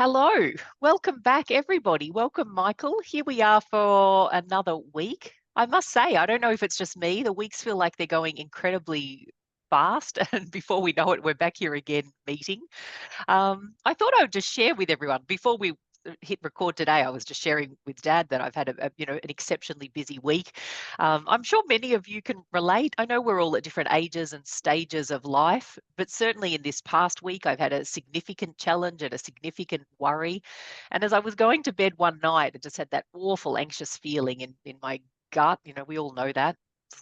Hello, welcome back, everybody. Welcome, Michael. Here we are for another week. I must say, I don't know if it's just me, the weeks feel like they're going incredibly fast, and before we know it, we're back here again meeting. I thought I would just share with everyone before we hit record today. I was just sharing with Dad that I've had an exceptionally busy week. I'm sure many of you can relate. I know we're all at different ages and stages of life, but certainly in this past week, I've had a significant challenge and a significant worry. And as I was going to bed one night, I just had that awful anxious feeling in my gut. We all know that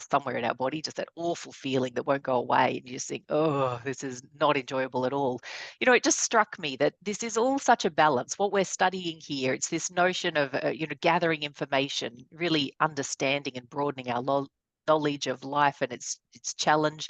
somewhere in our body, just that awful feeling that won't go away. And you just think, oh, this is not enjoyable at all. It just struck me that this is all such a balance. What we're studying here, it's this notion of, gathering information, really understanding and broadening our knowledge of life and its challenge.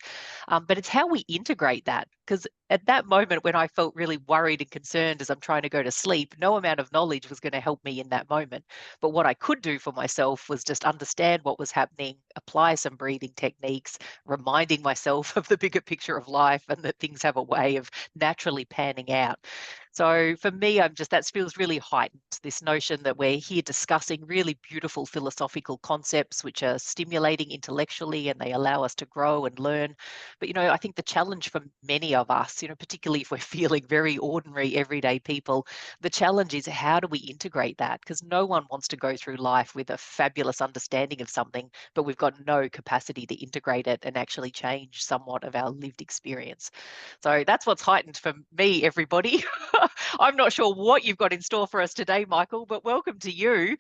But it's how we integrate that. Because at that moment when I felt really worried and concerned as I'm trying to go to sleep, no amount of knowledge was going to help me in that moment. But what I could do for myself was just understand what was happening, apply some breathing techniques, reminding myself of the bigger picture of life and that things have a way of naturally panning out. So for me, that feels really heightened, this notion that we're here discussing really beautiful philosophical concepts which are stimulating intellectually and they allow us to grow and learn. But, I think the challenge for many of us, particularly if we're feeling very ordinary, everyday people, the challenge is how do we integrate that? Because no one wants to go through life with a fabulous understanding of something, but we've got no capacity to integrate it and actually change somewhat of our lived experience. So that's what's heightened for me, everybody. I'm not sure what you've got in store for us today, Michael, but welcome to you.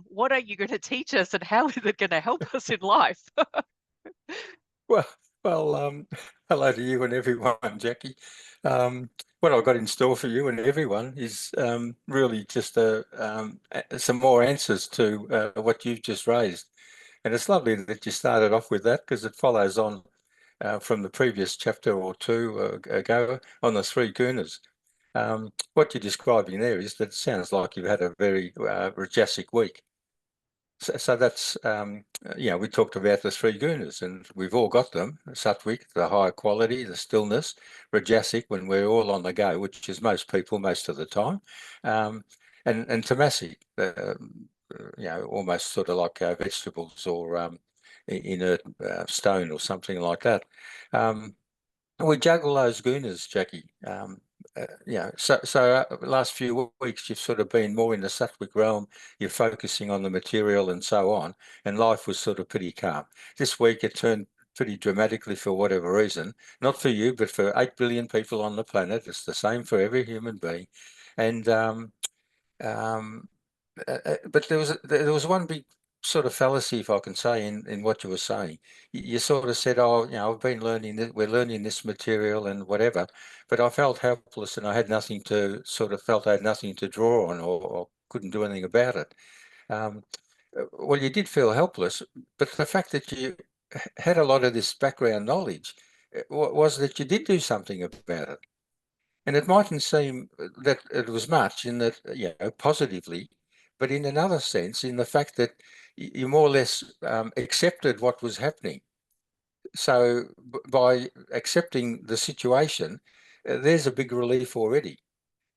What are you going to teach us and how is it going to help us in life? Well, well, hello to you and everyone, Jackie. What I've got in store for you and everyone is really just some more answers to what you've just raised. And it's lovely that you started off with that because it follows on from the previous chapter or two ago on the three gunas. What you're describing there is that it sounds like you've had a very rajasic week. So that's, we talked about the three gunas and we've all got them. Sattvic, the higher quality, the stillness, rajasic, when we're all on the go, which is most people most of the time, and tamasic, almost sort of like vegetables or inert stone or something like that. We juggle those gunas, Jackie. Last few weeks you've sort of been more in the sattvic realm. You're focusing on the material and so on, and life was sort of pretty calm. This week it turned pretty dramatically for whatever reason. Not for you, but for 8 billion people on the planet. It's the same for every human being, and but there was one big sort of fallacy, if I can say, in what you were saying. You sort of said, "Oh, I've been learning this, we're learning this material and whatever," but I felt helpless and I had nothing to felt I had nothing to draw on or couldn't do anything about it. Um, well, you did feel helpless, but the fact that you had a lot of this background knowledge was that you did do something about it. And it mightn't seem that it was much in that, positively, but in another sense, in the fact that you more or less accepted what was happening. So by accepting the situation, there's a big relief already.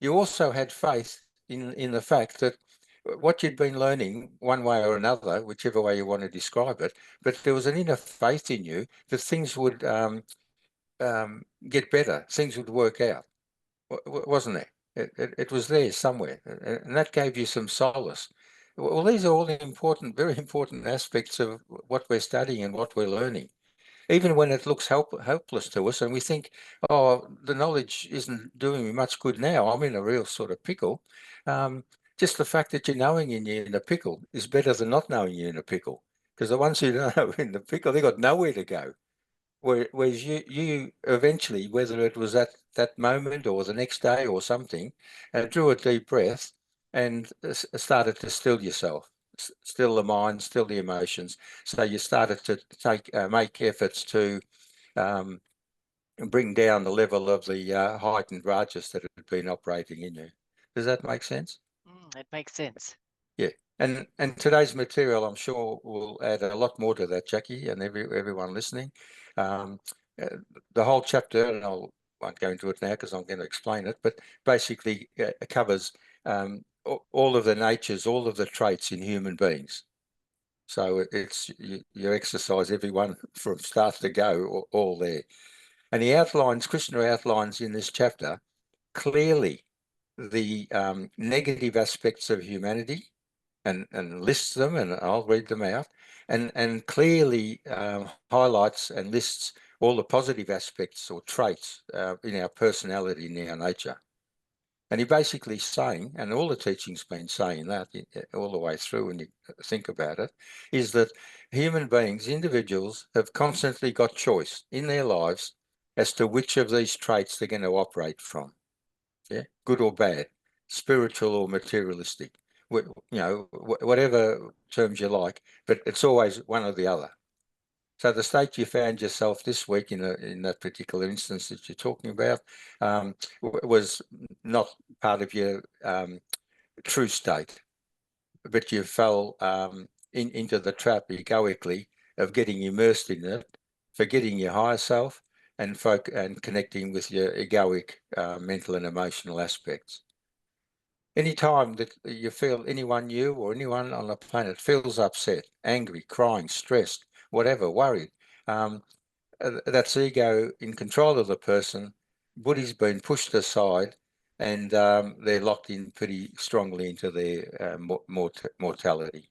You also had faith in the fact that what you'd been learning one way or another, whichever way you want to describe it, but there was an inner faith in you that things would get better, things would work out. Wasn't there? It was there somewhere, and that gave you some solace. Well, these are all important, very important aspects of what we're studying and what we're learning. Even when it looks helpless to us and we think, oh, the knowledge isn't doing me much good now, I'm in a real sort of pickle. Just the fact that you're knowing you're in a pickle is better than not knowing you're in a pickle, because the ones who don't know in the pickle, they've got nowhere to go. Whereas you eventually, whether it was at that moment or the next day or something, drew a deep breath and started to still yourself, still the mind, still the emotions. So you started to make efforts to bring down the level of the heightened rajas that had been operating in you. Does that make sense? It makes sense. Yeah. And today's material, I'm sure, will add a lot more to that, Jackie, and everyone listening. Um, the whole chapter, and I'll won't go into it now because I'm going to explain it, but basically covers all of the natures, all of the traits in human beings. So it's you exercise everyone from start to go, all there. And he outlines, Krishna outlines in this chapter clearly the negative aspects of humanity and lists them, and I'll read them out, and clearly highlights and lists all the positive aspects or traits in our personality, in our nature. And he basically saying, and all the teaching's been saying that all the way through when you think about it, is that human beings, individuals, have constantly got choice in their lives as to which of these traits they're going to operate from. Yeah, good or bad, spiritual or materialistic, whatever terms you like, but it's always one or the other. So the state you found yourself this week in that particular instance that you're talking about was not part of your true state, but you fell into the trap egoically of getting immersed in it, forgetting your higher self and connecting with your egoic mental and emotional aspects. Any time that you feel anyone, you or anyone on the planet, feels upset, angry, crying, stressed, whatever, worried, that's ego in control of the person. Buddhi's been pushed aside, and they're locked in pretty strongly into their mortality.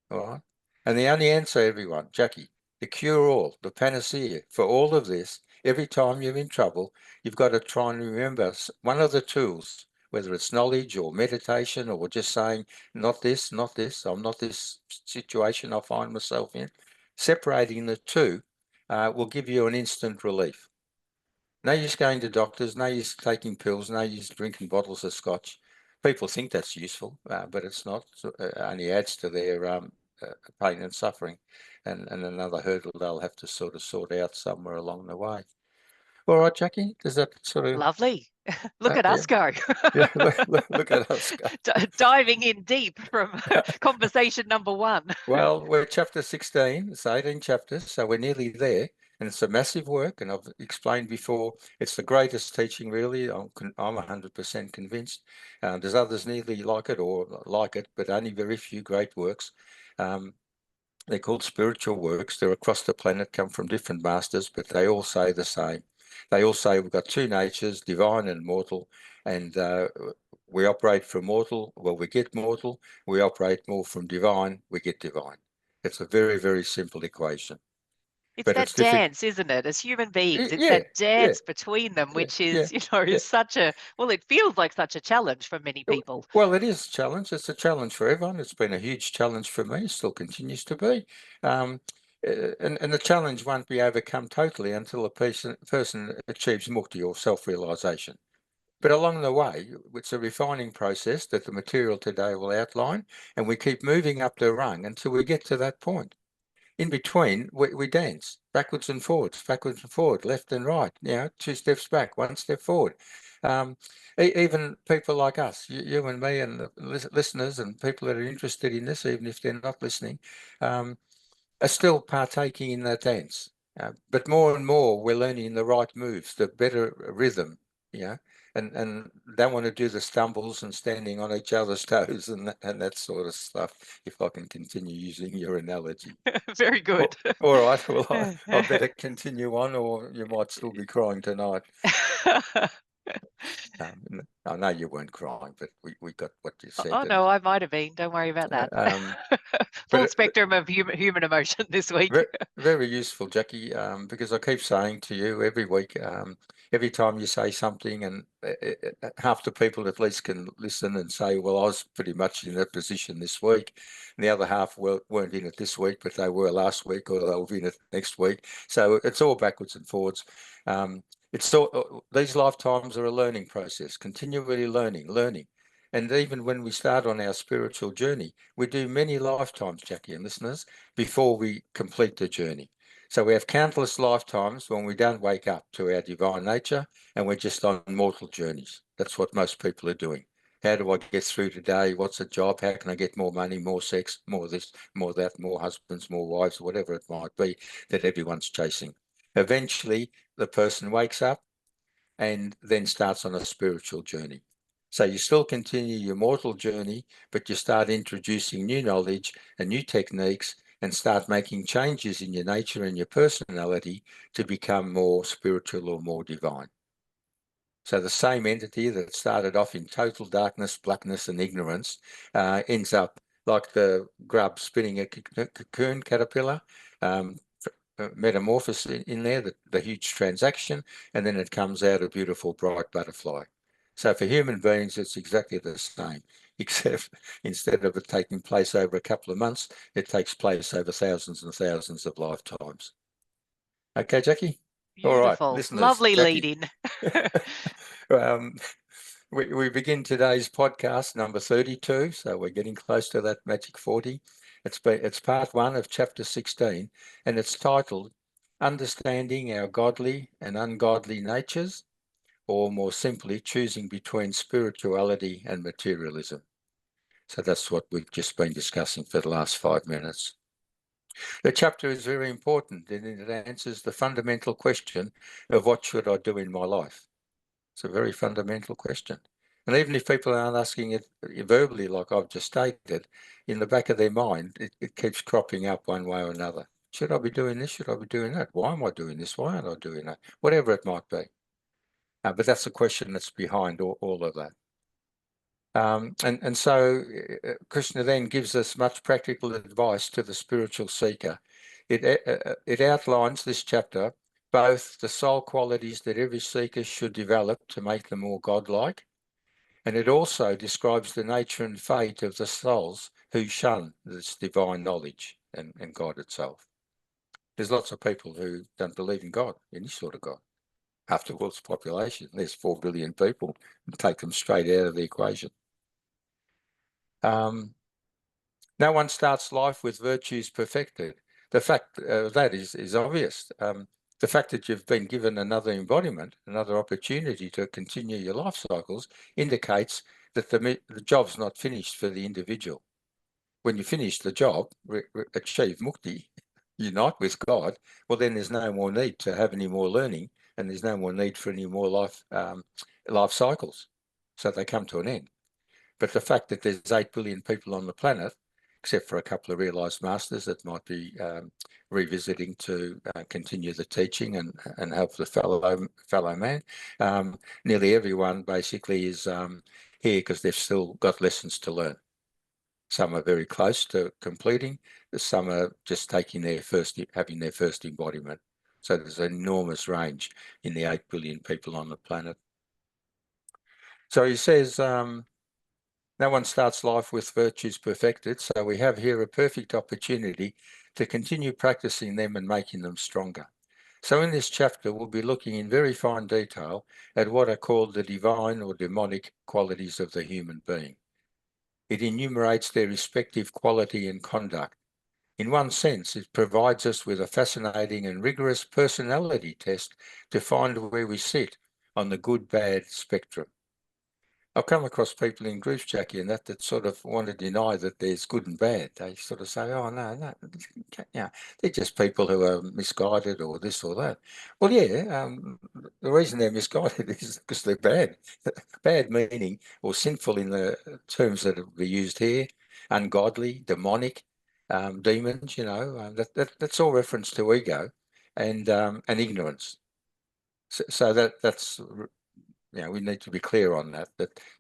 All right. And the only answer, everyone, Jackie, the cure-all, the panacea for all of this, every time you're in trouble, you've got to try and remember one of the tools, whether it's knowledge or meditation or just saying, not this, I'm not this situation I find myself in. Separating the two will give you an instant relief. No use going to doctors, no use taking pills, no use drinking bottles of scotch. People think that's useful, but it's not. It only adds to their pain and suffering, and another hurdle they'll have to sort of sort out somewhere along the way. All right, Jackie, does that sort of... Lovely. Look at yeah. us go. Yeah, look at us go. Diving in deep from conversation number 1. Well, we're chapter 16, it's 18 chapters, so we're nearly there. And it's a massive work, and I've explained before, it's the greatest teaching, really. I'm 100% convinced. There's others nearly like it or like it, but only very few great works. They're called spiritual works. They're across the planet, come from different masters, but they all say the same. They all say we've got two natures, divine and mortal, and we operate from mortal, well, we get mortal. We operate more from divine, we get divine. It's a very, very simple equation. It's But that it's difficult. dance, isn't it? As human beings, it's Yeah, that dance between them, which is, yeah. such a, well, it feels like such a challenge for many people. Well, it is a challenge. It's a challenge for everyone. It's been a huge challenge for me. It still continues to be. And the challenge won't be overcome totally until a person achieves mukti or self-realization. But along the way, it's a refining process that the material today will outline, and we keep moving up the rung until we get to that point. In between, we dance backwards and forward, left and right, 2 steps back, 1 step forward. Even people like us, you and me and the listeners and people that are interested in this, even if they're not listening, are still partaking in that dance. But more and more, we're learning the right moves, the better rhythm, and don't want to do the stumbles and standing on each other's toes and that sort of stuff, if I can continue using your analogy. Very good. All right, well, I better continue on, or you might still be crying tonight. I know you weren't crying, but we got what you said. Oh, no, I might have been. Don't worry about that. Full spectrum of human emotion this week. Very useful, Jackie, because I keep saying to you every week, every time you say something, and half the people at least can listen and say, well, I was pretty much in that position this week. And the other half weren't in it this week, but they were last week, or they'll be in it next week. So it's all backwards and forwards. These lifetimes are a learning process, continually learning. And even when we start on our spiritual journey, we do many lifetimes, Jackie and listeners, before we complete the journey. So we have countless lifetimes when we don't wake up to our divine nature, and we're just on mortal journeys. That's what most people are doing. How do I get through today? What's a job? How can I get more money, more sex, more this, more that, more husbands, more wives, whatever it might be that everyone's chasing? Eventually, the person wakes up, and then starts on a spiritual journey. So you still continue your mortal journey, but you start introducing new knowledge and new techniques and start making changes in your nature and your personality to become more spiritual or more divine. So the same entity that started off in total darkness, blackness, and ignorance ends up like the grub spinning a cocoon caterpillar, metamorphosis in there, the huge transaction, and then it comes out a beautiful bright butterfly. So for human beings, it's exactly the same, except instead of it taking place over a couple of months, it takes place over thousands and thousands of lifetimes. Okay, Jackie? All right, Beautiful. listeners, Lovely Jackie. lead in. We begin today's podcast number 32, so we're getting close to that magic 40. It's part 1 of chapter 16, and it's titled Understanding Our Godly and Ungodly Natures, or more simply, choosing between spirituality and materialism. So that's what we've just been discussing for the last 5 minutes. The chapter is very important, and it answers the fundamental question of what should I do in my life. It's a very fundamental question. And even if people aren't asking it verbally, like I've just stated, in the back of their mind, it keeps cropping up one way or another. Should I be doing this? Should I be doing that? Why am I doing this? Why aren't I doing that? Whatever it might be. But that's the question that's behind all of that. And so Krishna then gives us much practical advice to the spiritual seeker. It outlines this chapter both the soul qualities that every seeker should develop to make them more godlike, and it also describes the nature and fate of the souls who shun this divine knowledge and God itself. There's lots of people who don't believe in God, any sort of God. Half the world's population, there's 4 billion people, and take them straight out of the equation. No one starts life with virtues perfected. The fact that is obvious. The fact that you've been given another embodiment, another opportunity to continue your life cycles, indicates that the job's not finished for the individual. When you finish the job, achieve mukti, unite with God, well, then there's no more need to have any more learning, and there's no more need for any more life cycles. So they come to an end. But the fact that there's 8 billion people on the planet, except for a couple of realised masters that might be revisiting to continue the teaching and help the fellow man, nearly everyone basically is here because they've still got lessons to learn. Some are very close to completing, some are just having their first embodiment. So there's an enormous range in the 8 billion people on the planet. So he says, no one starts life with virtues perfected, so we have here a perfect opportunity to continue practicing them and making them stronger. So in this chapter, we'll be looking in very fine detail at what are called the divine or demonic qualities of the human being. It enumerates their respective quality and conduct. In one sense, it provides us with a fascinating and rigorous personality test to find where we sit on the good-bad spectrum. I've come across people in groups, Jackie, and that sort of want to deny that there's good and bad. They sort of say, oh, no, yeah, they're just people who are misguided or this or that. Well, yeah, the reason they're misguided is because they're bad. Bad meaning, or sinful in the terms that will be used here, ungodly, demonic, demons, that's all reference to ego and ignorance. So that's we need to be clear on that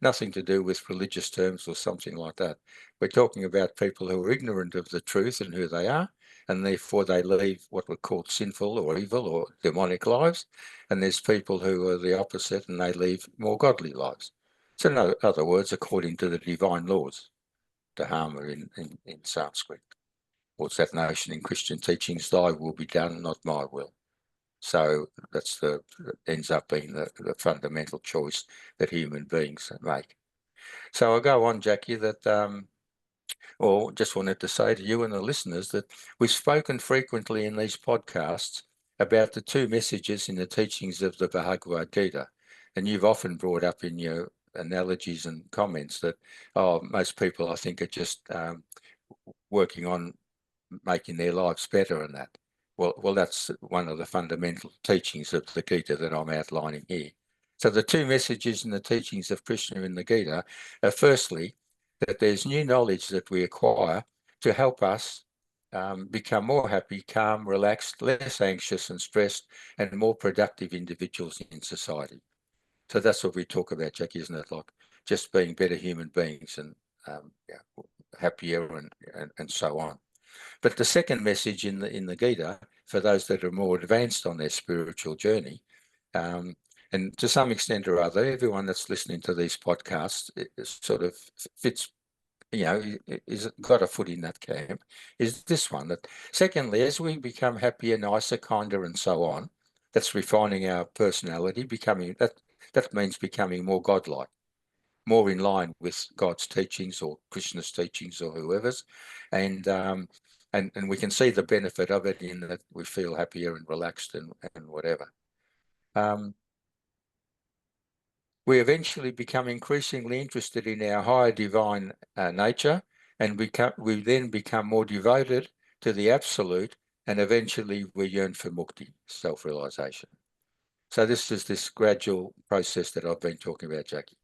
nothing to do with religious terms or something like that. We're talking about people who are ignorant of the truth and who they are, and therefore they lead what were called sinful or evil or demonic lives. And there's people who are the opposite and they lead more godly lives. So in other words, according to the divine laws, Dharma in Sanskrit. What's that notion in Christian teachings? Thy will be done, not my will. So that's ends up being the fundamental choice that human beings make. So I'll go on, Jackie, that just wanted to say to you and the listeners that we've spoken frequently in these podcasts about the 2 messages in the teachings of the Bhagavad Gita. And you've often brought up in your analogies and comments that, most people, I think, are just working on making their lives better and that. Well, that's one of the fundamental teachings of the Gita that I'm outlining here. So the two messages in the teachings of Krishna in the Gita are firstly, that there's new knowledge that we acquire to help us become more happy, calm, relaxed, less anxious and stressed, and more productive individuals in society. So that's what we talk about, Jackie, isn't it? Like just being better human beings and happier and so on. But the second message in the Gita, for those that are more advanced on their spiritual journey, and to some extent or other, everyone that's listening to these podcasts sort of fits, is got a foot in that camp, is this one. That secondly, as we become happier, nicer, kinder, and so on, that's refining our personality, that means becoming more godlike, more in line with God's teachings or Krishna's teachings or whoever's, and we can see the benefit of it in that we feel happier and relaxed and whatever. We eventually become increasingly interested in our higher divine nature, and we then become more devoted to the absolute, and eventually we yearn for mukti, self-realization. So this is this gradual process that I've been talking about, Jackie.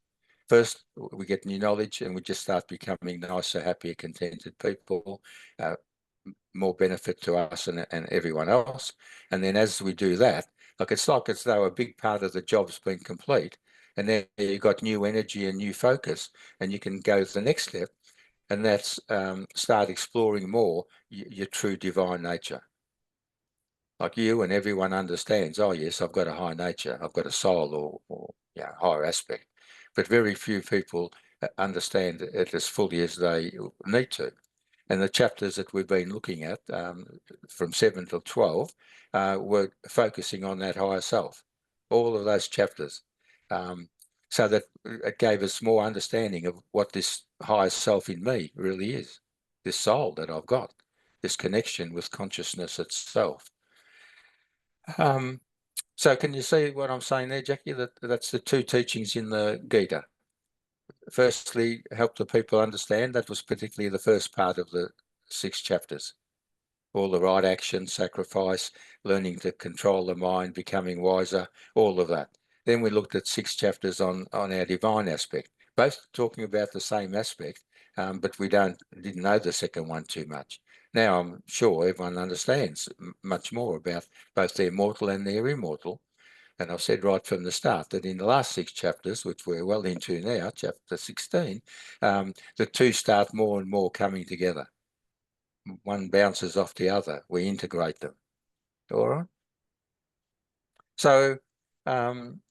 First, we get new knowledge and we just start becoming nicer, happier, contented people, more benefit to us and everyone else. And then as we do that, it's like as though a big part of the job's been complete, and then you've got new energy and new focus, and you can go to the next step, and that's start exploring more your true divine nature. Like you and everyone understands, oh yes, I've got a high nature, I've got a soul or higher aspect, but very few people understand it as fully as they need to. And the chapters that we've been looking at, from 7 to 12, were focusing on that higher self, all of those chapters, so that it gave us more understanding of what this higher self in me really is, this soul that I've got, this connection with consciousness itself. So can you see what I'm saying there, Jackie? That's the two teachings in the Gita. Firstly, help the people understand. That was particularly the first part of the 6 chapters. All the right action, sacrifice, learning to control the mind, becoming wiser, all of that. Then we looked at 6 chapters on our divine aspect, both talking about the same aspect, but we didn't know the second one too much. Now I'm sure everyone understands much more about both their mortal and their immortal. And I've said right from the start that in the last 6 chapters, which we're well into now, chapter 16, the two start more and more coming together. One bounces off the other. We integrate them. All right. So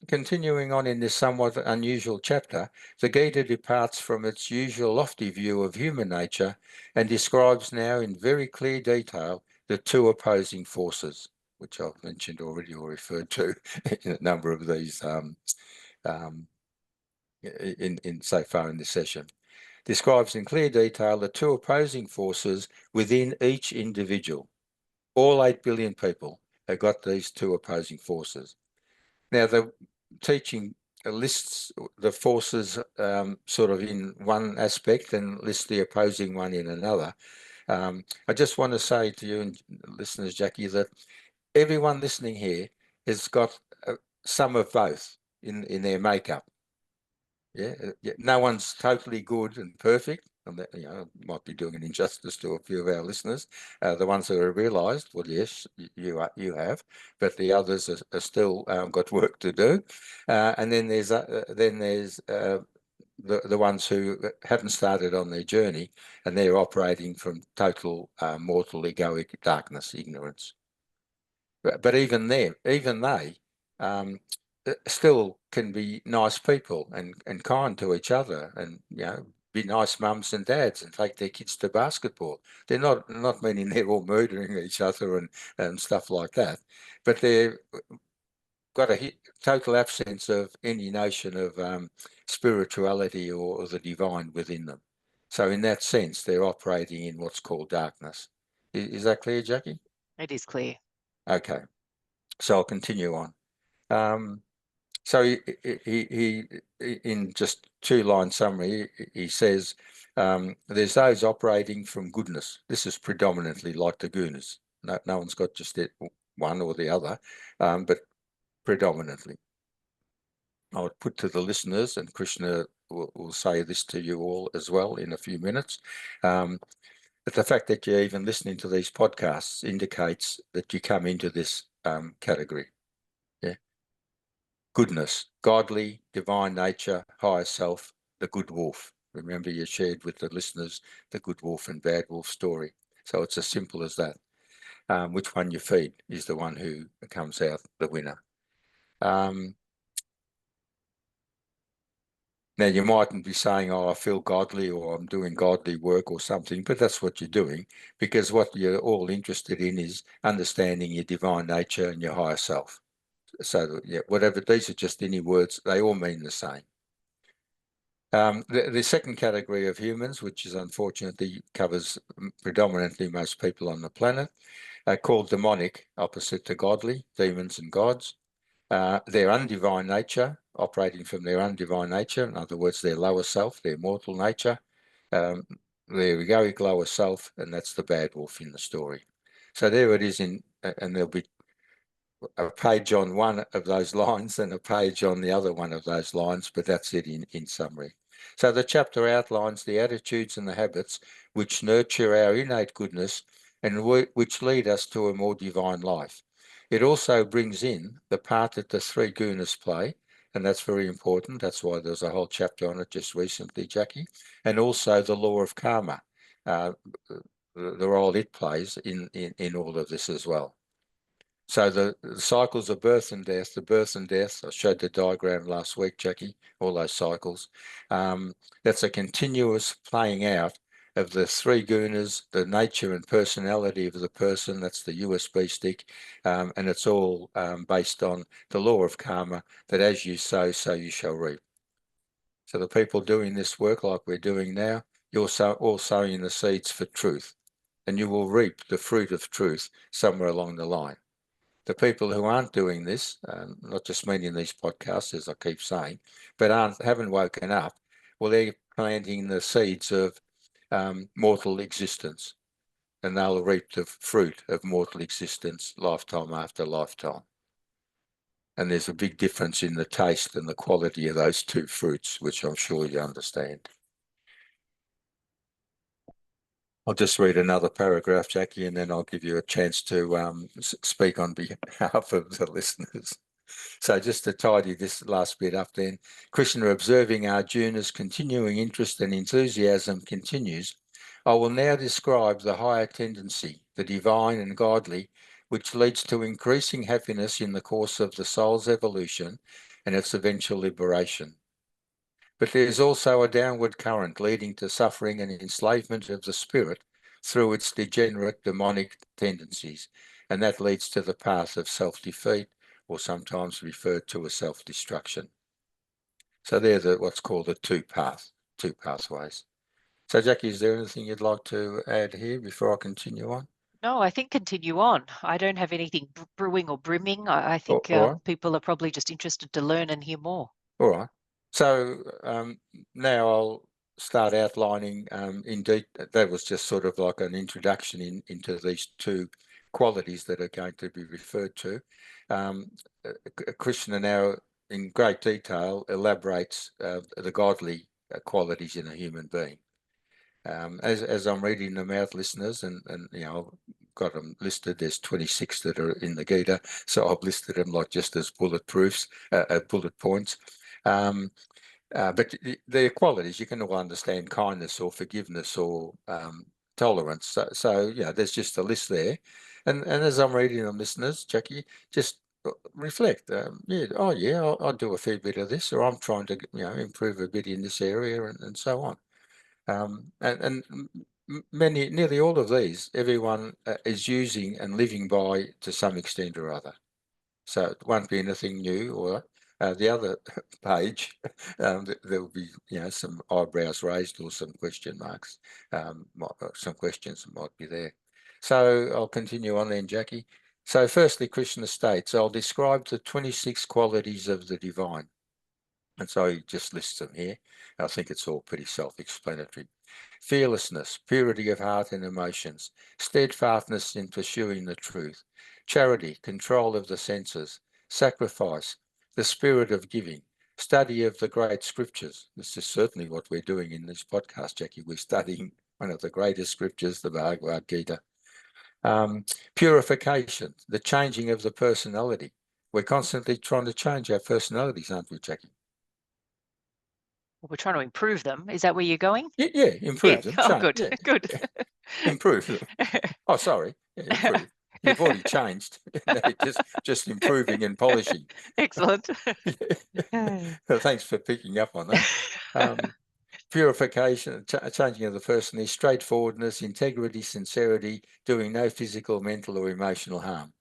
continuing on in this somewhat unusual chapter, the Gita departs from its usual lofty view of human nature and describes now in very clear detail the two opposing forces, which I've mentioned already or referred to in a number of these in so far in this session. Describes in clear detail the two opposing forces within each individual. All 8 billion people have got these two opposing forces. Now, the teaching lists the forces sort of in one aspect and lists the opposing one in another. I just want to say to you and listeners, Jackie, that everyone listening here has got some of both in their makeup. Yeah, no one's totally good and perfect. And that, might be doing an injustice to a few of our listeners. The ones that have realised, well, yes, you have, but the others are still got work to do. And then there's the ones who haven't started on their journey, and they're operating from total mortal egoic darkness, ignorance. But even they still can be nice people and kind to each other, and be nice mums and dads and take their kids to basketball. They're not meaning they're all murdering each other and stuff like that, but they've got a total absence of any notion of spirituality or the divine within them. So in that sense, they're operating in what's called darkness. Is that clear, Jackie? It is clear. Okay, so I'll continue on. So he in just 2-line summary, he says, there's those operating from goodness. This is predominantly like the gunas. No one's got just one or the other, but predominantly. I would put to the listeners, and Krishna will say this to you all as well in a few minutes, but the fact that you're even listening to these podcasts indicates that you come into this category. Yeah. Goodness, godly, divine nature, higher self, the good wolf. Remember, you shared with the listeners the good wolf and bad wolf story. So it's as simple as that. Which one you feed is the one who comes out the winner. Now, you mightn't be saying, oh, I feel godly or I'm doing godly work or something, but that's what you're doing, because what you're all interested in is understanding your divine nature and your higher self. So, yeah, whatever, these are just any words, they all mean the same. The second category of humans, which is unfortunately covers predominantly most people on the planet, are called demonic, opposite to godly, demons and gods. Their undivine nature, operating from their undivine nature, in other words, their lower self, their mortal nature, their egoic lower self, and that's the bad wolf in the story. So there it is and there'll be a page on one of those lines and a page on the other one of those lines, but that's it in summary. So the chapter outlines the attitudes and the habits which nurture our innate goodness and which lead us to a more divine life. It also brings in the part that the three gunas play, and that's very important. That's why there's a whole chapter on it just recently, Jackie, and also the law of karma, the role it plays in all of this as well. So the cycles of birth and death, the birth and death, I showed the diagram last week, Jackie, all those cycles. That's a continuous playing out of the three gunas, the nature and personality of the person, that's the USB stick, and it's all based on the law of karma, that as you sow, so you shall reap. So the people doing this work like we're doing now, you're all sowing the seeds for truth, and you will reap the fruit of truth somewhere along the line. The people who aren't doing this, not just meaning these podcasts, as I keep saying, but haven't woken up, well, they're planting the seeds of mortal existence, and they'll reap the fruit of mortal existence lifetime after lifetime. And there's a big difference in the taste and the quality of those two fruits, which I'm sure you understand. I'll just read another paragraph, Jackie, and then I'll give you a chance to speak on behalf of the listeners. So just to tidy this last bit up then, Krishna, observing Arjuna's continuing interest and enthusiasm, continues, I will now describe the higher tendency, the divine and godly, which leads to increasing happiness in the course of the soul's evolution and its eventual liberation. But there is also a downward current leading to suffering and enslavement of the spirit through its degenerate demonic tendencies, and that leads to the path of self-defeat, or sometimes referred to as self-destruction. So they're what's called the two pathways. So Jackie, is there anything you'd like to add here before I continue on? No, I think continue on. I don't have anything brewing or brimming. I think All right. people are probably just interested to learn and hear more. All right. So now I'll start outlining indeed, that was just sort of like an introduction into these two qualities that are going to be referred to. Krishna now in great detail elaborates the godly qualities in a human being. As I'm reading them out, listeners, and you know, I've got them listed. There's 26 that are in the Gita, so I've listed them like just as bullet points. But the qualities, you can all understand kindness or forgiveness or tolerance. So yeah, there's just a list there. And as I'm reading them, listeners, Jackie, just reflect. Yeah, oh yeah, I'll do a fair bit of this, or I'm trying to improve a bit in this area, and so on. And nearly all of these, everyone is using and living by to some extent or other. So it won't be anything new. Or the other page, there will be some eyebrows raised or some question marks, some questions might be there. So I'll continue on then, Jackie. So firstly, Krishna states, I'll describe the 26 qualities of the divine. And so he just lists them here. I think it's all pretty self-explanatory. Fearlessness, purity of heart and emotions, steadfastness in pursuing the truth, charity, control of the senses, sacrifice, the spirit of giving, study of the great scriptures. This is certainly what we're doing in this podcast, Jackie. We're studying one of the greatest scriptures, the Bhagavad Gita. Purification, the changing of the personality. We're constantly trying to change our personalities, aren't we, Jackie? Well, we're trying to improve them. Is that where you're going? Yeah, improve them. Oh, Change. good, Yeah. good. Improve them. Oh, sorry. Yeah, improve. You've already changed. just improving and polishing. Excellent. Well, thanks for picking up on that. Purification, changing of the person is straightforwardness, integrity, sincerity, doing no physical, mental, or emotional harm.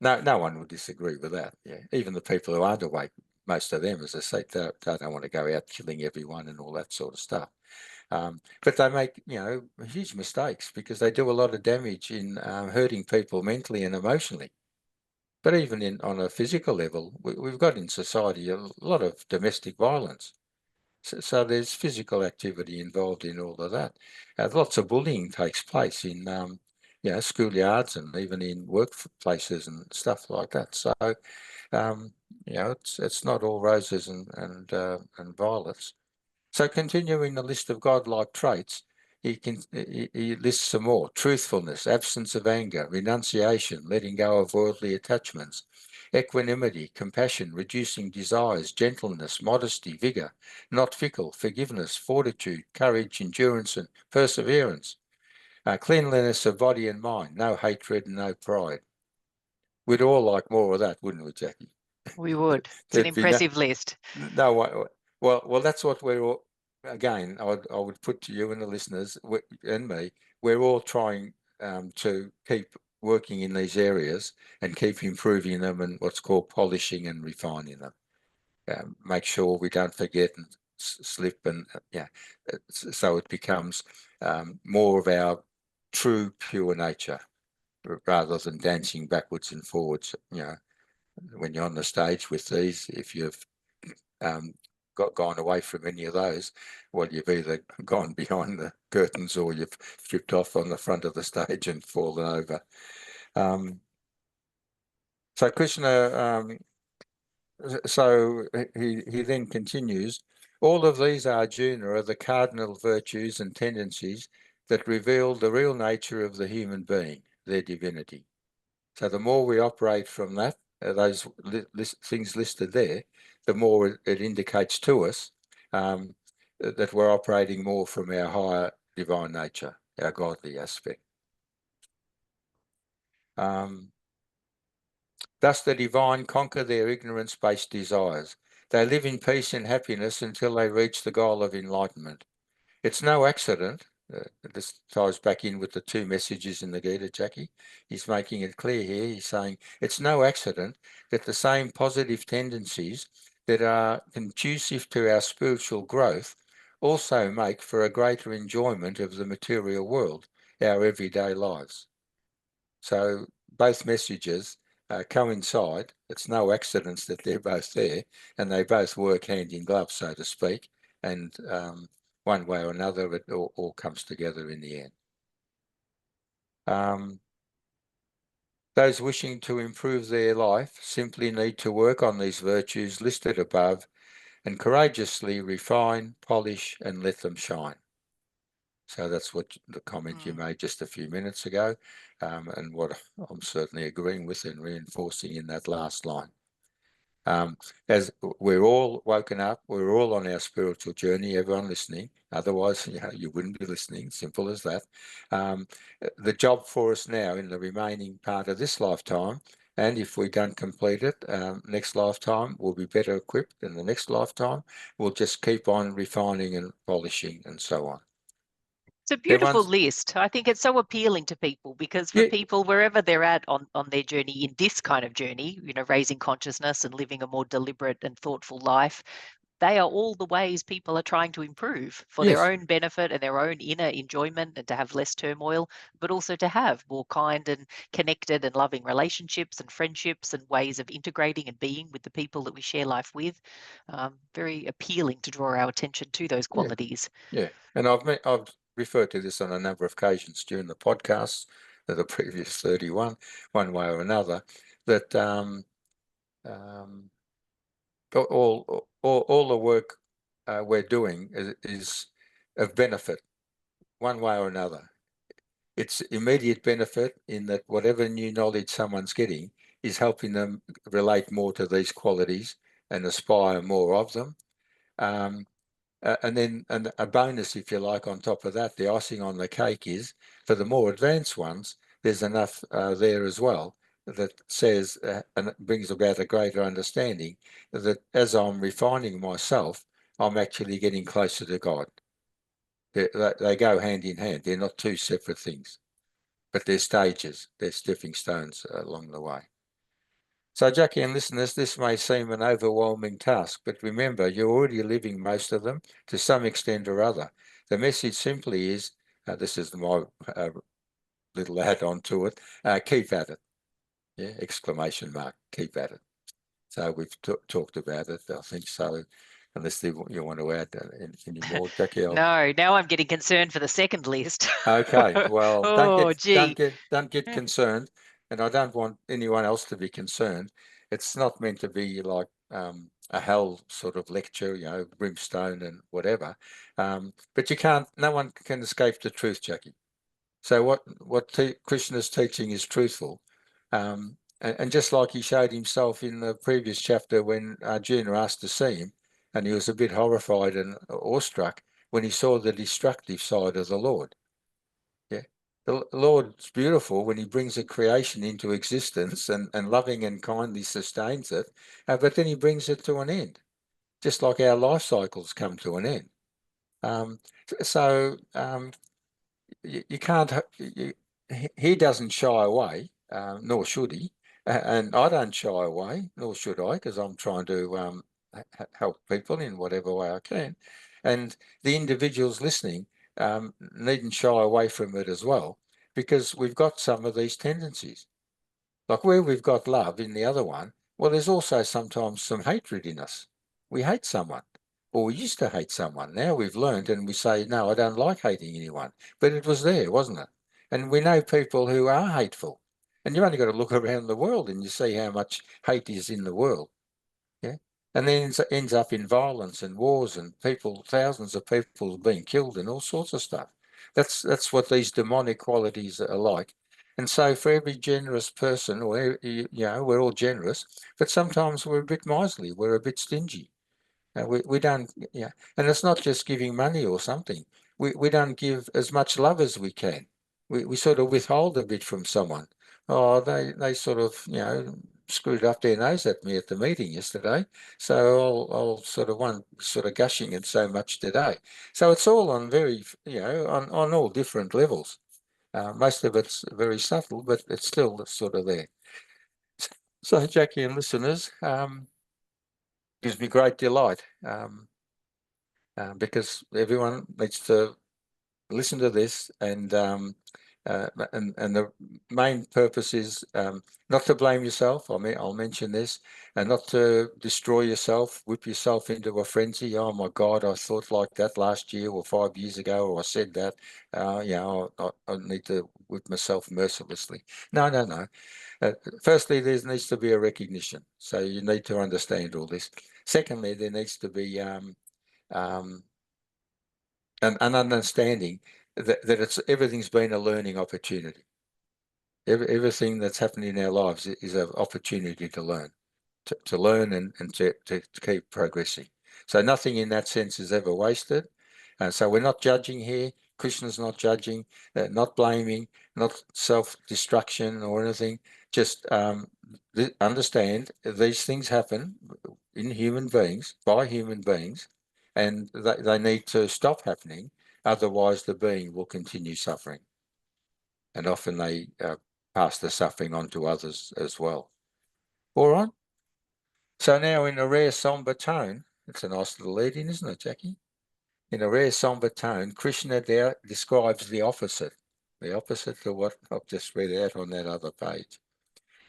No one would disagree with that. Yeah, even the people who aren't awake, most of them, as I say, they don't want to go out killing everyone and all that sort of stuff. But they make, huge mistakes because they do a lot of damage in hurting people mentally and emotionally. But even on a physical level, we've got in society a lot of domestic violence. So there's physical activity involved in all of that. Lots of bullying takes place in, schoolyards and even in workplaces and stuff like that. So, it's not all roses and violets. So continuing the list of godlike traits, he lists some more: truthfulness, absence of anger, renunciation, letting go of worldly attachments, equanimity, compassion, reducing desires, gentleness, modesty, vigor, not fickle, forgiveness, fortitude, courage, endurance, and perseverance, cleanliness of body and mind, no hatred and no pride. We'd all like more of that, wouldn't we, Jackie? We would. It's an impressive list. No, well, that's what we're all, again, I would put to you and the listeners and me, we're all trying to keep working in these areas and keep improving them and what's called polishing and refining them. Make sure we don't forget and slip and, so it becomes more of our true, pure nature rather than dancing backwards and forwards, when you're on the stage with these, if you've gone away from any of those, well, you've either gone behind the curtains or you've tripped off on the front of the stage and fallen over. So Krishna, so he then continues, all of these, Arjuna, are the cardinal virtues and tendencies that reveal the real nature of the human being, their divinity. So the more we operate from that, those things listed there, the more it indicates to us that we're operating more from our higher divine nature, our godly aspect. Thus the divine conquer their ignorance-based desires. They live in peace and happiness until they reach the goal of enlightenment. It's no accident. This ties back in with the two messages in the Gita, Jackie. He's making it clear here. He's saying it's no accident that the same positive tendencies that are conducive to our spiritual growth also make for a greater enjoyment of the material world, our everyday lives. So both messages coincide. It's no accidents that they're both there, and they both work hand in glove, so to speak, and one way or another, it all comes together in the end. Those wishing to improve their life simply need to work on these virtues listed above and courageously refine, polish, and let them shine. So that's what the comment you made just a few minutes ago, and what I'm certainly agreeing with and reinforcing in that last line. As we're all woken up, we're all on our spiritual journey, everyone listening. Otherwise, you wouldn't be listening, simple as that. The job for us now in the remaining part of this lifetime, and if we don't complete it, next lifetime, we'll be better equipped in the next lifetime. We'll just keep on refining and polishing and so on. It's a beautiful list. I think it's so appealing to people because for people, wherever they're at on their journey, in this kind of journey, raising consciousness and living a more deliberate and thoughtful life, they are all the ways people are trying to improve for their own benefit and their own inner enjoyment and to have less turmoil, but also to have more kind and connected and loving relationships and friendships and ways of integrating and being with the people that we share life with. Very appealing to draw our attention to those qualities. Yeah, and I've referred to this on a number of occasions during the podcasts, the previous 31, one way or another, that all the work we're doing is of benefit, one way or another. It's immediate benefit in that whatever new knowledge someone's getting is helping them relate more to these qualities and aspire more of them. And then a bonus, if you like, on top of that, the icing on the cake is for the more advanced ones, there's enough there as well that says and it brings about a greater understanding that as I'm refining myself, I'm actually getting closer to God. They go hand in hand. They're not two separate things, but they're stages, they're stepping stones along the way. So, Jackie and listeners, this may seem an overwhelming task, but remember, you're already living most of them to some extent or other. The message simply is, this is my little add-on to it, keep at it. Yeah, exclamation mark, keep at it. So we've talked about it, I think so. Unless you want to add any more, Jackie. No, now I'm getting concerned for the second list. Okay, well, Oh, gee. don't get concerned, and I don't want anyone else to be concerned. It's not meant to be like a hell sort of lecture, you know, brimstone and whatever. But you can't. No one can escape the truth, Jackie. So what Krishna's teaching is truthful, and just like he showed himself in the previous chapter when Arjuna asked to see him, and he was a bit horrified and awestruck when he saw the destructive side of the Lord. Yeah. The Lord's beautiful when he brings a creation into existence and loving and kindly sustains it, but then he brings it to an end, just like our life cycles come to an end. So you can't, he doesn't shy away, nor should he, and I don't shy away, nor should I, because I'm trying to help people in whatever way I can. And the individuals listening needn't shy away from it as well, because we've got some of these tendencies. Like where we've got love in the other one, well, there's also sometimes some hatred in us. We hate someone, or we used to hate someone. Now we've learned and we say, no, I don't like hating anyone. But it was there, wasn't it? And we know people who are hateful. And you've only got to look around the world and you see how much hate is in the world. Yeah. And then it ends up in violence and wars and people, thousands of people being killed and all sorts of stuff. That's what these demonic qualities are like. And so for every generous person, or you know, we're all generous, but sometimes we're a bit miserly, we're a bit stingy. We don't, yeah, and it's not just giving money or something. We don't give as much love as we can. We sort of withhold a bit from someone. Oh, they sort of, you know, screwed up their nose at me at the meeting yesterday, so I'll sort of gushing and so much today. So it's all on very, you know, on all different levels. Most of it's very subtle, but it's still sort of there. So, Jackie and listeners, gives me great delight because everyone needs to listen to this, and the main purpose is not to blame yourself. I'll mention this, and not to destroy yourself, whip yourself into a frenzy. Oh my God, I thought like that last year or 5 years ago, or I said that. You know, I need to whip myself mercilessly. No, no, no. Firstly, there needs to be a recognition. So you need to understand all this. Secondly, there needs to be an understanding that everything's been a learning opportunity. Everything that's happened in our lives is an opportunity to learn, to learn and to keep progressing. So nothing in that sense is ever wasted. So we're not judging here. Krishna's not judging, not blaming, not self-destruction or anything. Just understand these things happen in human beings, by human beings, and they need to stop happening. Otherwise, the being will continue suffering. And often they pass the suffering on to others as well. All right. So now in a rare somber tone, it's a nice little lead in, isn't it, Jackie? In a rare somber tone, Krishna there describes the opposite to what I've just read out on that other page.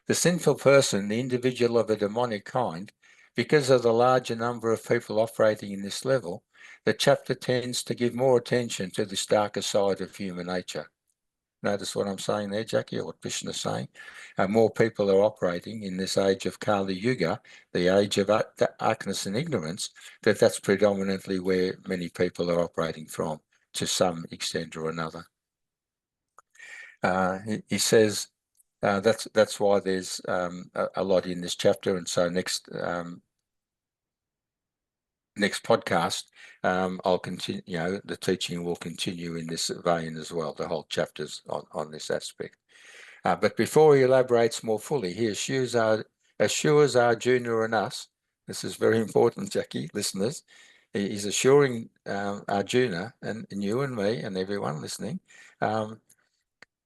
The sinful person, the individual of a demonic kind, because of the larger number of people operating in this level, the chapter tends to give more attention to this darker side of human nature. Notice what I'm saying there, Jackie, or what Krishna is saying. More people are operating in this age of Kali Yuga, the age of darkness and ignorance, that's predominantly where many people are operating from, to some extent or another. He says that's why there's a lot in this chapter, and so next podcast, I'll continue. The teaching will continue in this vein as well. The whole chapters on this aspect. But before he elaborates more fully, he assures Arjuna and us. This is very important, Jackie, listeners. He's assuring Arjuna and you and me and everyone listening that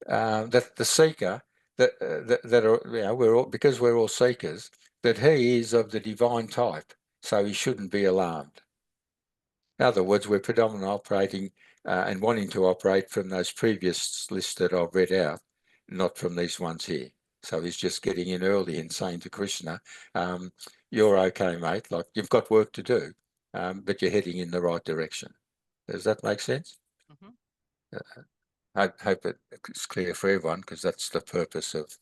the seeker that are we're all, because we're all seekers, that he is of the divine type, so he shouldn't be alarmed. In other words, we're predominantly operating and wanting to operate from those previous lists that I've read out, not from these ones here. So he's just getting in early and saying to Krishna, you're okay, mate, like you've got work to do, but you're heading in the right direction. Does that make sense? Mm-hmm. I hope it's clear for everyone, because that's the purpose of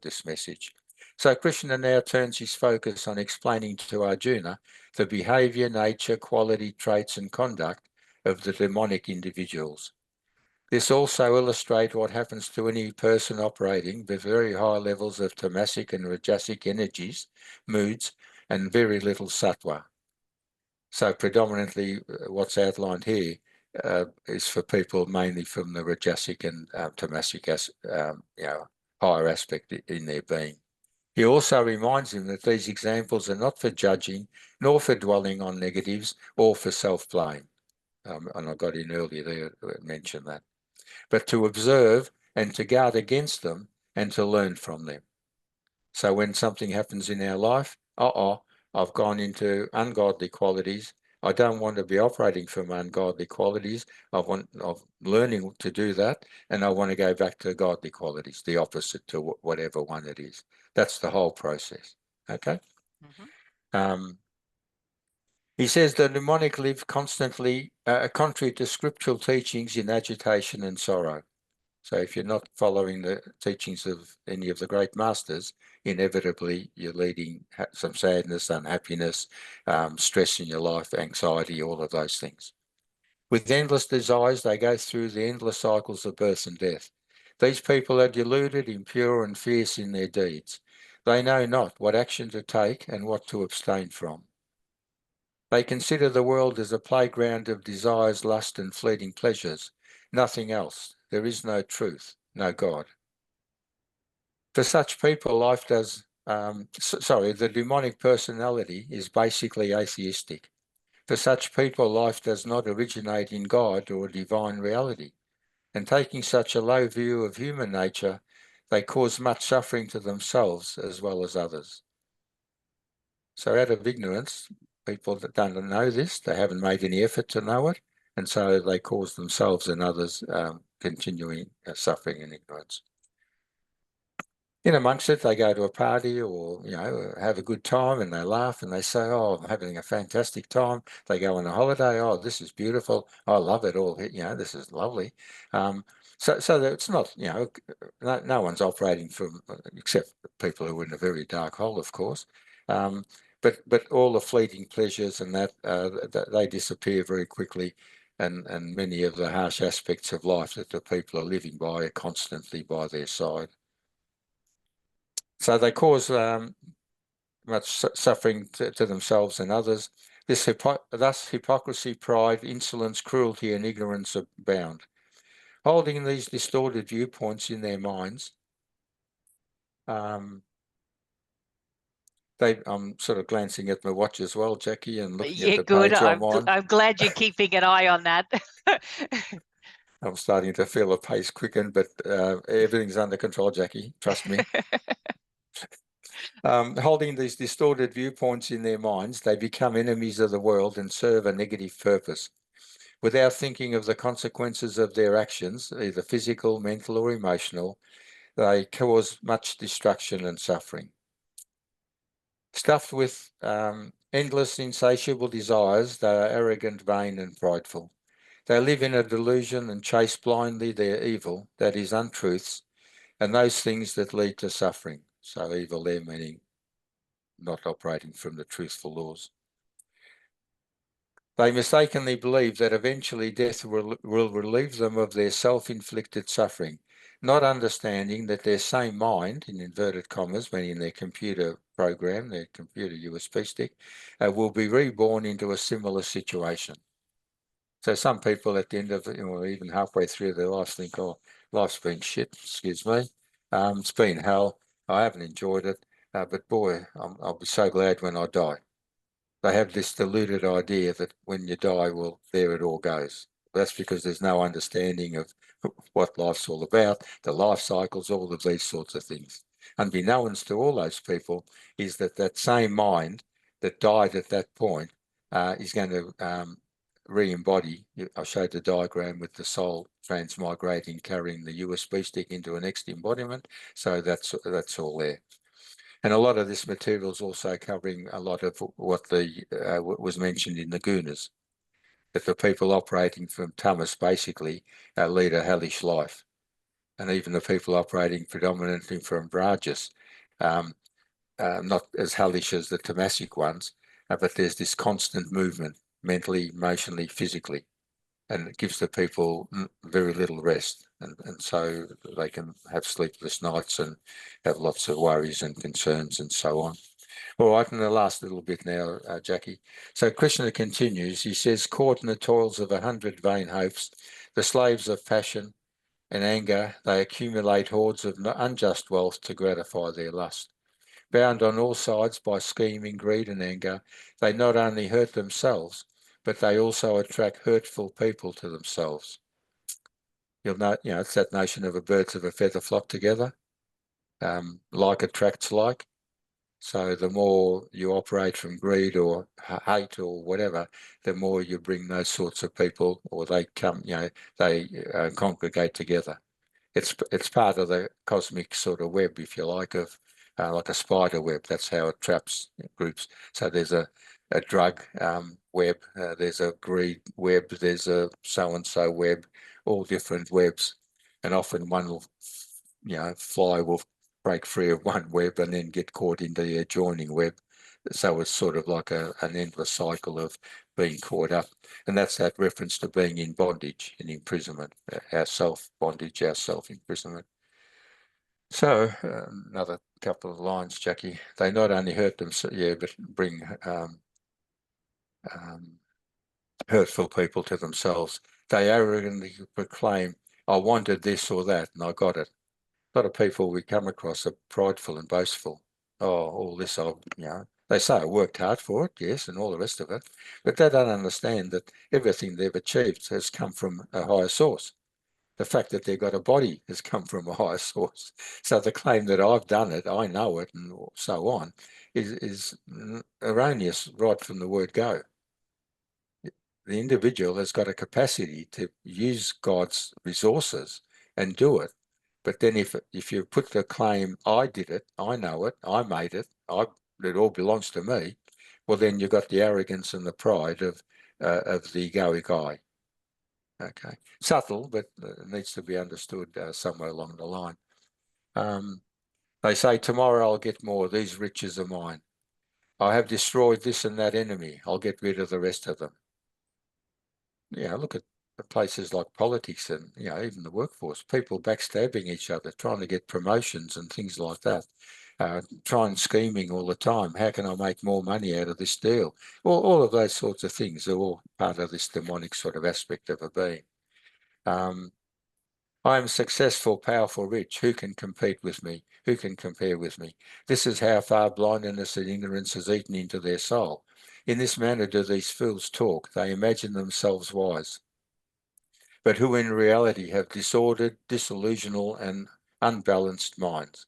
this message. So Krishna now turns his focus on explaining to Arjuna the behavior, nature, quality, traits, and conduct of the demonic individuals. This also illustrates what happens to any person operating with very high levels of tamasic and rajasic energies, moods, and very little sattva. So predominantly what's outlined here is for people mainly from the rajasic and tamasic higher aspect in their being. He also reminds him that these examples are not for judging, nor for dwelling on negatives, or for self-blame. And I got in earlier there to mention that. But to observe and to guard against them and to learn from them. So when something happens in our life, I've gone into ungodly qualities. I don't want to be operating from ungodly qualities. I'm learning to do that, and I want to go back to godly qualities, the opposite to whatever one it is. That's the whole process. Okay. Mm-hmm. He says the mnemonic live constantly contrary to scriptural teachings in agitation and sorrow. So if you're not following the teachings of any of the great masters, inevitably you're leading some sadness, unhappiness, stress in your life, anxiety, all of those things. With endless desires, they go through the endless cycles of birth and death. These people are deluded, impure, and fierce in their deeds. They know not what action to take and what to abstain from. They consider the world as a playground of desires, lust, and fleeting pleasures. Nothing else. There is no truth, no God. For such people, life does, the demonic personality is basically atheistic. For such people, life does not originate in God or divine reality. And taking such a low view of human nature, they cause much suffering to themselves as well as others. So out of ignorance, people that don't know this, they haven't made any effort to know it, and so they cause themselves and others continuing suffering and ignorance. In amongst it, they go to a party or, have a good time, and they laugh and they say, oh, I'm having a fantastic time. They go on a holiday. Oh, this is beautiful. I love it all. This is lovely. So that it's not, no one's operating from, except people who are in a very dark hole, of course. But all the fleeting pleasures and that they disappear very quickly, and many of the harsh aspects of life that the people are living by are constantly by their side. So they cause much suffering to themselves and others. Thus hypocrisy, pride, insolence, cruelty, and ignorance abound. Holding these distorted viewpoints in their minds, I'm sort of glancing at my watch as well, Jackie, and looking at the good. page I'm on. I'm glad you're keeping an eye on that. I'm starting to feel the pace quicken, but everything's under control, Jackie. Trust me. Holding these distorted viewpoints in their minds, they become enemies of the world and serve a negative purpose. Without thinking of the consequences of their actions, either physical, mental, or emotional, they cause much destruction and suffering. Stuffed with endless insatiable desires, they are arrogant, vain, and prideful. They live in a delusion and chase blindly their evil, that is untruths, and those things that lead to suffering. So evil there meaning not operating from the truthful laws. They mistakenly believe that eventually death will relieve them of their self-inflicted suffering, not understanding that their same mind, in inverted commas, meaning their computer program, their computer USB stick, will be reborn into a similar situation. So some people at the end of, even halfway through their lives think, oh, life's been shit, excuse me. It's been hell. I haven't enjoyed it. But boy, I'll be so glad when I die. They have this deluded idea that when you die, well, there it all goes. That's because there's no understanding of what life's all about, the life cycles, all of these sorts of things. Unbeknownst to all those people is that that same mind that died at that point is going to re-embody. I showed the diagram with the soul transmigrating, carrying the USB stick into a next embodiment. So that's all there. And a lot of this material is also covering a lot of what was mentioned in the gunas, that the people operating from tamas basically lead a hellish life. And even the people operating predominantly from rajas, not as hellish as the tamasic ones, but there's this constant movement, mentally, emotionally, physically, and it gives the people very little rest. And so they can have sleepless nights and have lots of worries and concerns and so on. All right, and the last little bit now, Jackie. So Krishna continues, he says, caught in the toils of 100 vain hopes, the slaves of passion and anger, they accumulate hoards of unjust wealth to gratify their lust. Bound on all sides by scheming, greed and anger, they not only hurt themselves, but they also attract hurtful people to themselves. You'll know, it's that notion of a birds of a feather flock together. Like attracts like. So the more you operate from greed or hate or whatever, the more you bring those sorts of people, or they come, they congregate together. It's part of the cosmic sort of web, if you like, of like a spider web. That's how it traps groups. So there's a drug web, there's a greed web, there's a so-and-so web, all different webs. And often one will, fly will break free of one web and then get caught into the adjoining web. So it's sort of like an endless cycle of being caught up. And that's that reference to being in bondage, in imprisonment, our self-bondage, our self-imprisonment. So another couple of lines, Jackie. They not only hurt themselves, but bring hurtful people to themselves. They arrogantly proclaim, I wanted this or that and I got it. A lot of people we come across are prideful and boastful. Oh, all this, they say I worked hard for it, yes, and all the rest of it, but they don't understand that everything they've achieved has come from a higher source. The fact that they've got a body has come from a higher source. So the claim that I've done it, I know it, and so on, is erroneous right from the word go. The individual has got a capacity to use God's resources and do it. But then if you put the claim, I did it, I know it, I made it, it all belongs to me, well, then you've got the arrogance and the pride of the egoic I. Okay, subtle, but it needs to be understood somewhere along the line. They say, tomorrow I'll get more, these riches are mine. I have destroyed this and that enemy, I'll get rid of the rest of them. Look at places like politics and, even the workforce, people backstabbing each other, trying to get promotions and things like that. Trying scheming all the time. How can I make more money out of this deal? All of those sorts of things are all part of this demonic sort of aspect of a being. I am successful, powerful, rich. Who can compete with me? Who can compare with me? This is how far blindness and ignorance has eaten into their soul. In this manner do these fools talk. They imagine themselves wise, but who in reality have disordered, disillusional, and unbalanced minds.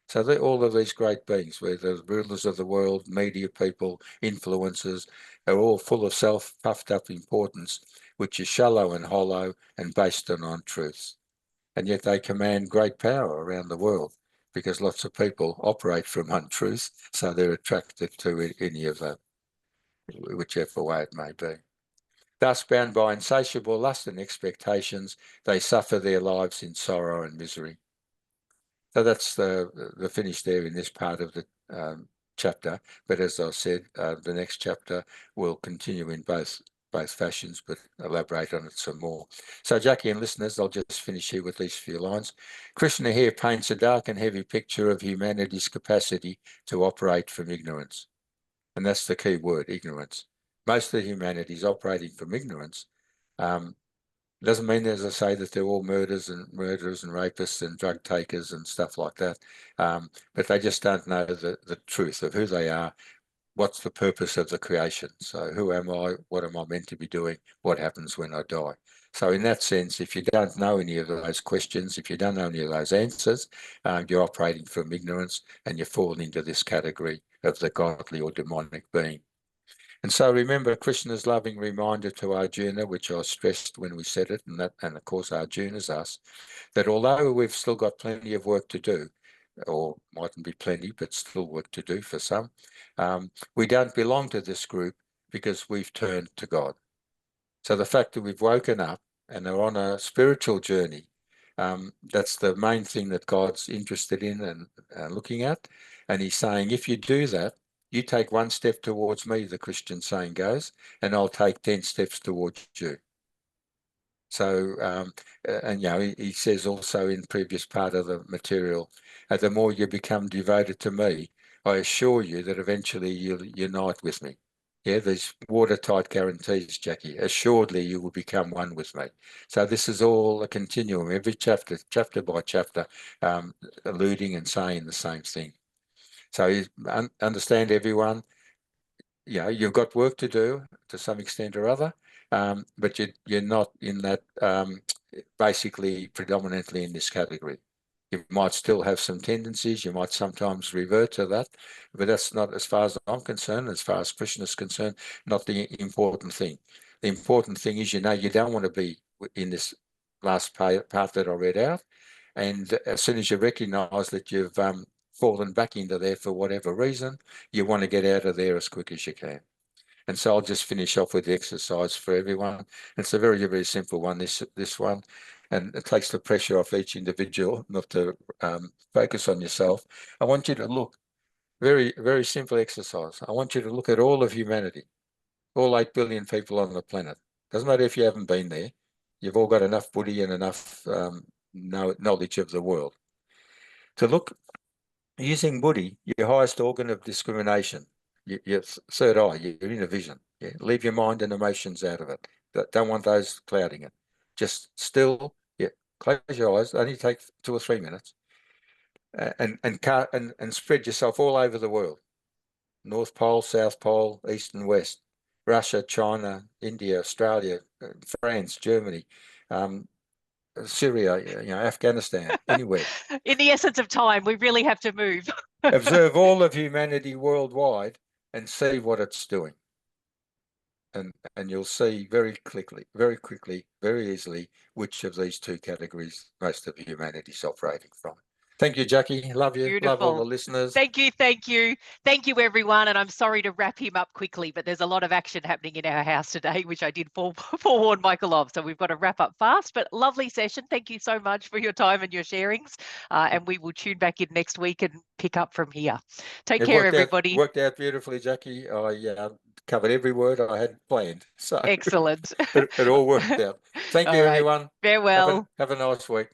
So all of these great beings, where the rulers of the world, media people, influencers, are all full of self-puffed up importance, which is shallow and hollow and based on untruths. And yet they command great power around the world because lots of people operate from untruths, so they're attracted to any of that, whichever way it may be. Thus, bound by insatiable lust and expectations, they suffer their lives in sorrow and misery. So that's the finish there in this part of the chapter. But as I said, the next chapter will continue in both fashions, but elaborate on it some more. So Jackie and listeners, I'll just finish here with these few lines. Krishna here paints a dark and heavy picture of humanity's capacity to operate from ignorance. And that's the key word, ignorance. Most of humanity is operating from ignorance. Doesn't mean, as I say, that they're all murderers and rapists and drug takers and stuff like that. But they just don't know the truth of who they are. What's the purpose of the creation? So who am I? What am I meant to be doing? What happens when I die? So in that sense, if you don't know any of those questions, if you don't know any of those answers, you're operating from ignorance and you fall into this category of the godly or demonic being. And so remember Krishna's loving reminder to Arjuna, which I stressed when we said it, and of course Arjuna's us, that although we've still got plenty of work to do, or mightn't be plenty, but still work to do for some, we don't belong to this group because we've turned to God. So the fact that we've woken up and are on a spiritual journey, that's the main thing that God's interested in and looking at. And he's saying, if you do that, you take one step towards me, the Christian saying goes, and I'll take 10 steps towards you. So, and he says also in previous part of the material, the more you become devoted to me, I assure you that eventually you'll unite with me. Yeah, these watertight guarantees, Jackie. Assuredly, you will become one with me. So this is all a continuum, every chapter by chapter, alluding and saying the same thing. So you understand, everyone, you've got work to do to some extent or other, but you're not in that basically predominantly in this category. You might still have some tendencies, you might sometimes revert to that, but that's not, as far as I'm concerned, as far as Krishna is concerned, not the important thing. The important thing is, you don't want to be in this last part that I read out. And as soon as you recognize that you've fallen back into there for whatever reason, you want to get out of there as quick as you can. And so I'll just finish off with the exercise for everyone. It's a very, very simple one, this one. And it takes the pressure off each individual not to focus on yourself. I want you to look, very, very simple exercise. I want you to look at all of humanity, all 8 billion people on the planet. Doesn't matter if you haven't been there. You've all got enough buddhi and enough knowledge of the world. To look, using buddhi, your highest organ of discrimination, your third eye, your inner vision. Yeah? Leave your mind and emotions out of it. Don't want those clouding it. Just still, close your eyes. Only take 2 or 3 minutes, and spread yourself all over the world: North Pole, South Pole, East and West, Russia, China, India, Australia, France, Germany, Syria, Afghanistan, anywhere. In the essence of time, we really have to move. Observe all of humanity worldwide and see what it's doing. And you'll see very quickly, very easily, which of these 2 categories most of humanity is operating from. Thank you, Jackie. Love you. Beautiful. Love all the listeners. Thank you, everyone. And I'm sorry to wrap him up quickly, but there's a lot of action happening in our house today, which I did forewarn Michael of. So we've got to wrap up fast, but lovely session. Thank you so much for your time and your sharings. And we will tune back in next week and pick up from here. Take care, everybody. Worked out beautifully, Jackie. I covered every word I had planned. So excellent. it all worked out. Thank you, everyone. Farewell. Have a nice week.